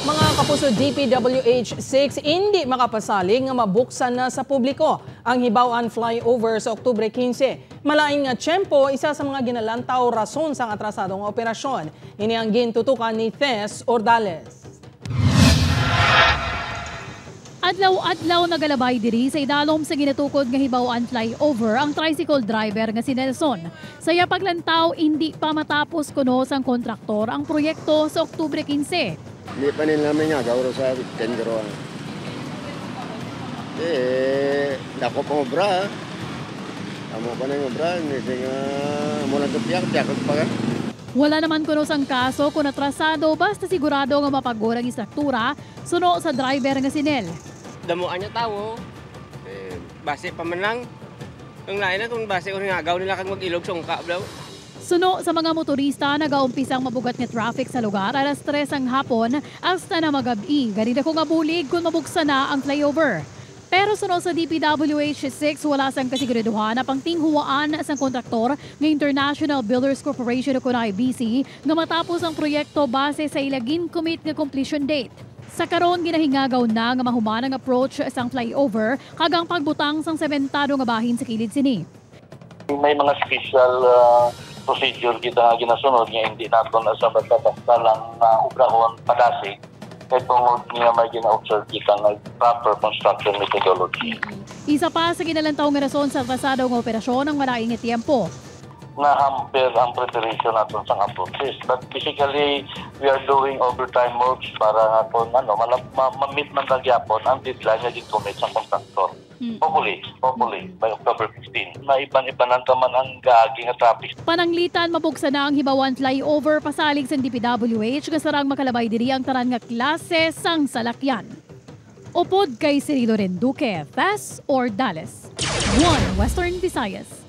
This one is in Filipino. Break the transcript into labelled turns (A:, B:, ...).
A: Mga kapuso, DPWH-6 hindi makapasaling nga mabuksan na sa publiko ang Hibaw-an flyover sa Oktubre 15. Malaing nga tiyempo, isa sa mga ginalantaw rason sa atrasadong operasyon. Ini ang gintutukan ni Tess Ordales.
B: Adlaw-adlaw nagalabay diri sa idalom sa ginatukod nga Hibaw-an flyover ang tricycle driver nga si Nelson. Saya paglantaw, hindi pa matapos kuno sang kontraktor ang proyekto sa Oktubre 15.
C: Hindi pa nila namin nga, gawro sa tendero. Dako pang obra. Amo pa na yung obra, hindi nga mula sa tiyak pa ka.
B: Wala naman kuno sang kaso kung atrasado basta sigurado nga mapagor ang istruktura suno sa driver nga si Nel.
D: Damuan niya tao. Base pa man lang. Ang lain na kung base ko nga agaw nila kang mag-ilog sa ungka daw.
B: Suno sa mga motorista nagaumpisang mabugat nga traffic sa lugar alas 3 ang hapon hasta na magabi. Ganito kung abulig kung mabuksan na ang flyover. Pero suno sa DPWH-6 wala sang kasiguraduhan na pangtinghuwaan sang kontraktor ng International Builders Corporation o IBC nga matapos ang proyekto base sa ilagin commit nga completion date. Sa karon ginahingagaw na nga mahumanang approach sang flyover kagang pagbutang sang sementado nga bahin sa kilid sini.
E: May mga special procedure kita nga ginasunod nga hindi nato na sa basta lang ubrahon padasi kay tungod niya may gina-observe kita nga proper construction methodology.
B: Isa pa sa ginalantaw nga rason sa atrasado nga operasyon ang malaing nga tiyempo.
E: Na-hamper ang preparation natin sa approaches. But basically, we are doing overtime works para nga po ma-meet man nagyapon ang deadline nga gin-commit sa contractor. Hopefully, by October 15. Maiban-iban naman ang gaagi nga traffic.
B: Pananglitan mabuksan na ang Hibaw-an flyover pasalig sa DPWH nga sarang makalabay diri ang tanan nga klase sang salakyan. Upod kay Cirilo Renduque, Tess Ordales, 1 Western Visayas.